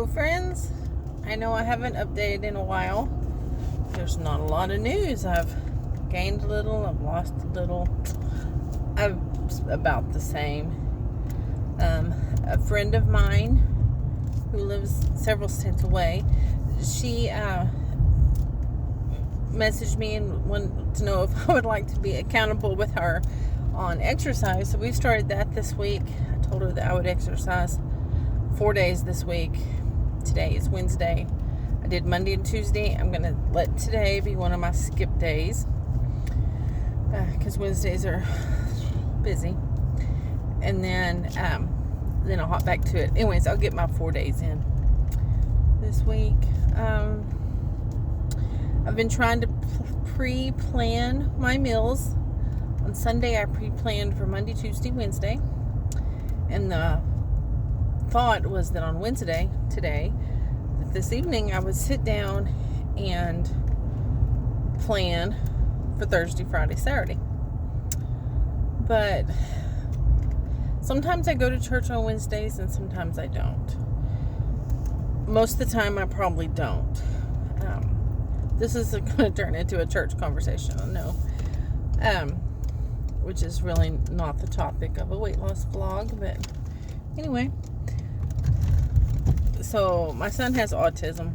Hello friends, I know I haven't updated in a while. There's not a lot of news. I've gained a little, I've lost a little. I'm about the same. A friend of mine who lives several states away, she messaged me and wanted to know if I would like to be accountable with her on exercise. So we started that this week. I told her that I would exercise 4 days this week. Today is Wednesday. I did Monday and Tuesday. I'm going to let today be one of my skip days because Wednesdays are busy. And then I'll hop back to it. Anyways, I'll get my 4 days in this week. I've been trying to pre-plan my meals. On Sunday, I pre-planned for Monday, Tuesday, Wednesday. And the thought was that on Wednesday, today, that this evening I would sit down and plan for Thursday, Friday, Saturday. But sometimes I go to church on Wednesdays and sometimes I don't. Most of the time I probably don't. This is going to turn into a church conversation, I know. Which is really not the topic of a weight loss vlog, but anyway. So my son has autism,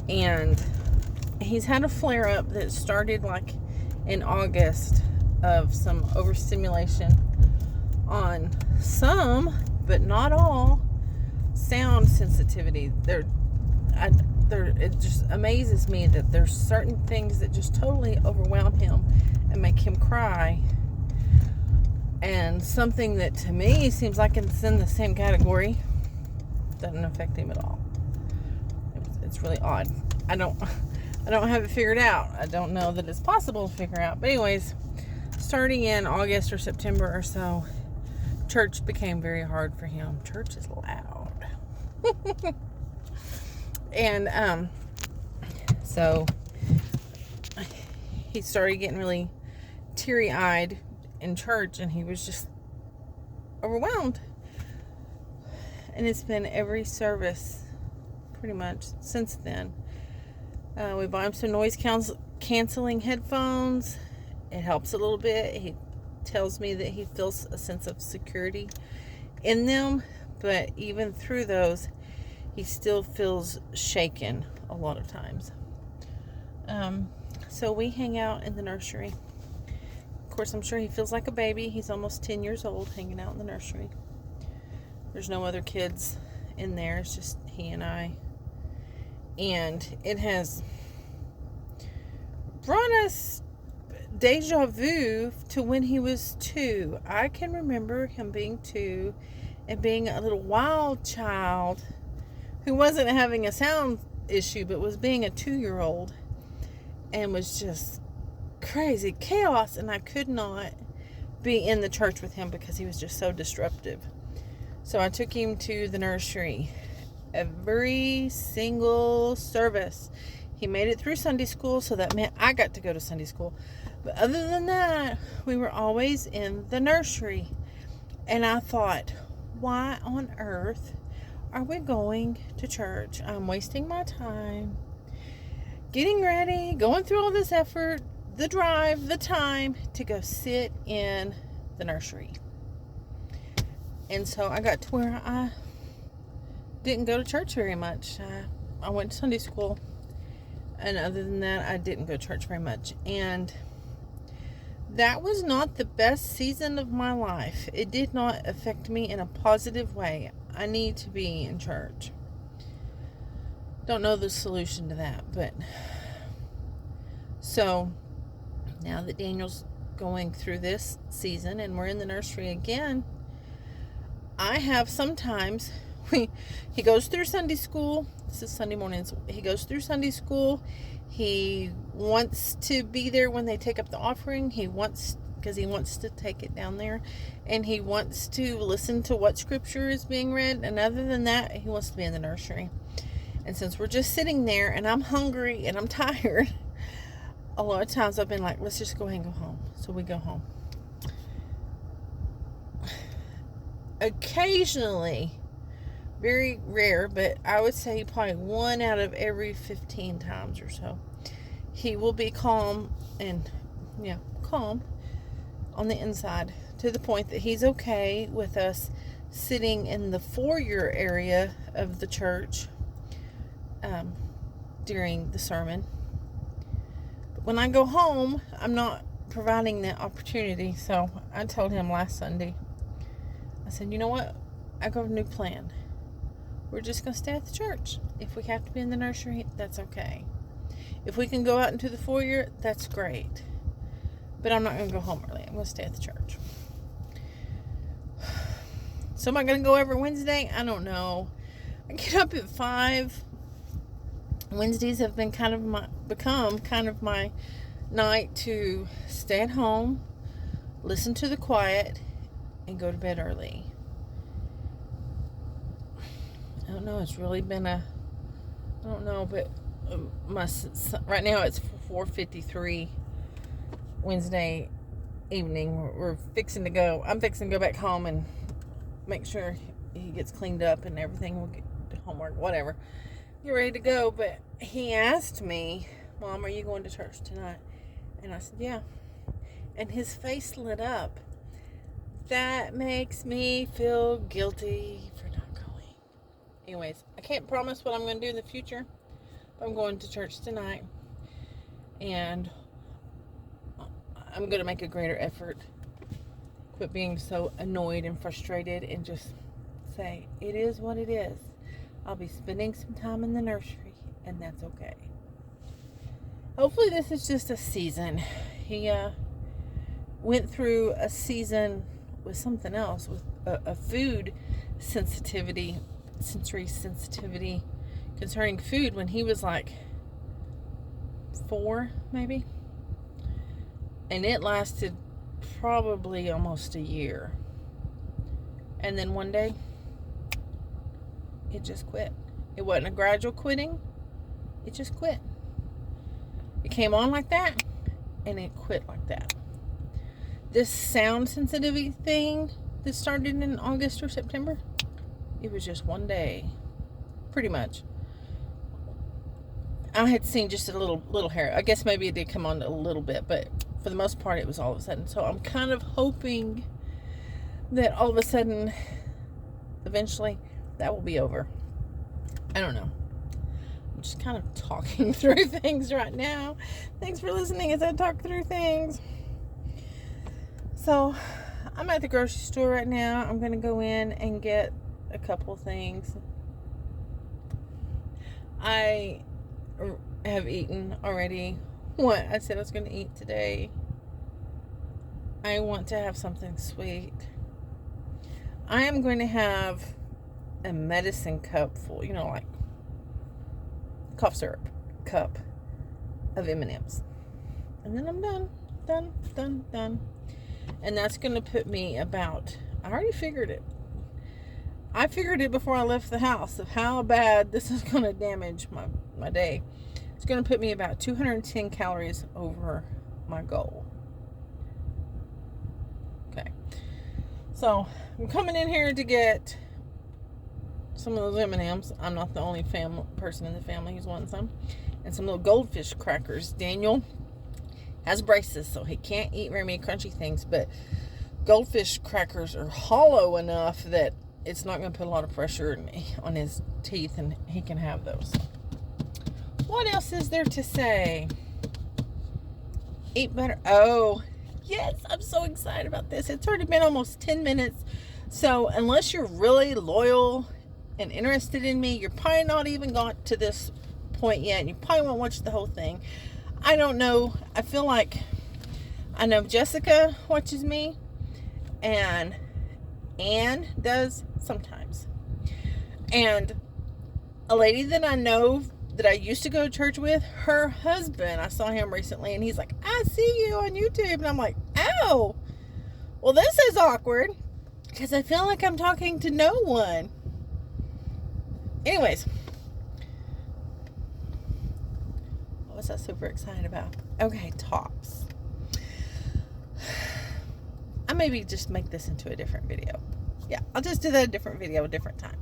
and he's had a flare-up that started like in August of some overstimulation on some, but not all, sound sensitivity. It just amazes me that there's certain things that just totally overwhelm him and make him cry, and something that to me seems like it's in the same category doesn't affect him at all. It's really odd. I don't have it figured out. I don't know that it's possible to figure out. But anyways, starting in August or September or so, church became very hard for him. Church is loud. And so he started getting really teary-eyed in church, and he was just overwhelmed. And it's been every service pretty much since then. We bought him some noise canceling headphones. It helps a little bit. He tells me that he feels a sense of security in them, but even through those, he still feels shaken a lot of times. So we hang out in the nursery. Of course, I'm sure he feels like a baby. He's almost 10 years old, hanging out in the nursery. There's no other kids in there. It's just he and I. And it has brought us deja vu to when he was 2. I can remember him being 2 and being a little wild child who wasn't having a sound issue, but was being a 2-year-old and was just crazy chaos. And I could not be in the church with him because he was just so disruptive. So I took him to the nursery every single service. He made it through Sunday school, so that meant I got to go to Sunday school. But other than that, we were always in the nursery. And I thought, why on earth are we going to church? I'm wasting my time getting ready, going through all this effort, the drive, the time to go sit in the nursery. And so I got to where I didn't go to church very much. I went to Sunday school, and other than that, I didn't go to church very much. And that was not the best season of my life. It did not affect me in a positive way. I need to be in church. Don't know the solution to that, but so now that Daniel's going through this season and we're in the nursery again, I have sometimes, he goes through Sunday school. This is Sunday mornings. He goes through Sunday school. He wants to be there when they take up the offering. Because he wants to take it down there. And he wants to listen to what scripture is being read. And other than that, he wants to be in the nursery. And since we're just sitting there and I'm hungry and I'm tired, a lot of times I've been like, let's just go ahead and go home. So we go home. Occasionally, Very rare, but I would say probably 1 out of every 15 times or so, he will be calm and, calm on the inside to the point that he's okay with us sitting in the foyer area of the church during the sermon. But when I go home, I'm not providing that opportunity. So I told him last Sunday, I said, you know what? I got a new plan. We're just going to stay at the church. If we have to be in the nursery, that's okay. If we can go out into the foyer, that's great. But I'm not going to go home early. I'm going to stay at the church. So am I going to go every Wednesday? I don't know. I get up at 5. Wednesdays have been become kind of my night to stay at home, listen to the quiet, and go to bed early. I don't know. It's really been I don't know, but right now it's 4:53 Wednesday evening. We're fixing to go. I'm fixing to go back home and make sure he gets cleaned up and everything. We'll get to homework, whatever. Get ready to go. But he asked me, Mom, are you going to church tonight? And I said, yeah. And his face lit up. That makes me feel guilty for not going. Anyways, I can't promise what I'm going to do in the future. But I'm going to church tonight. And I'm going to make a greater effort. Quit being so annoyed and frustrated and just say, it is what it is. I'll be spending some time in the nursery, and that's okay. Hopefully this is just a season. He went through a season with something else, with a food sensitivity, sensory sensitivity concerning food when he was like 4, maybe. And it lasted probably almost a year. And then one day, it just quit. It wasn't a gradual quitting. It just quit. It came on like that, and it quit like that. This sound sensitivity thing that started in August or September, it was just one day, pretty much. I had seen just a little hair. I guess maybe it did come on a little bit, but for the most part, it was all of a sudden. So I'm kind of hoping that all of a sudden, eventually, that will be over. I don't know. I'm just kind of talking through things right now. Thanks for listening as I talk through things. So, I'm at the grocery store right now. I'm going to go in and get a couple things. I have eaten already what I said I was going to eat today. I want to have something sweet. I am going to have a medicine cup full, like cough syrup cup of M&Ms. And then I'm done. And that's going to put me about, I already figured it. I figured it before I left the house of how bad this is going to damage my day. It's going to put me about 210 calories over my goal. Okay. So, I'm coming in here to get some of those M&Ms. I'm not the only person in the family who's wanting some. And some little goldfish crackers. Daniel has braces, so he can't eat very many crunchy things. But goldfish crackers are hollow enough that it's not going to put a lot of pressure on his teeth, and he can have those. What else is there to say? Eat better. Oh, yes, I'm so excited about this. It's already been almost 10 minutes. So unless you're really loyal and interested in me, you're probably not even got to this point yet. You probably won't watch the whole thing. I don't know. I feel like I know Jessica watches me, and Anne does sometimes. And a lady that I know that I used to go to church with, her husband, I saw him recently, and he's like, I see you on YouTube. And I'm like, oh, well, this is awkward because I feel like I'm talking to no one. Anyways, what was I super excited about? Okay, tops. I maybe just make this into a different video. Yeah, I'll just do that a different video, a different time.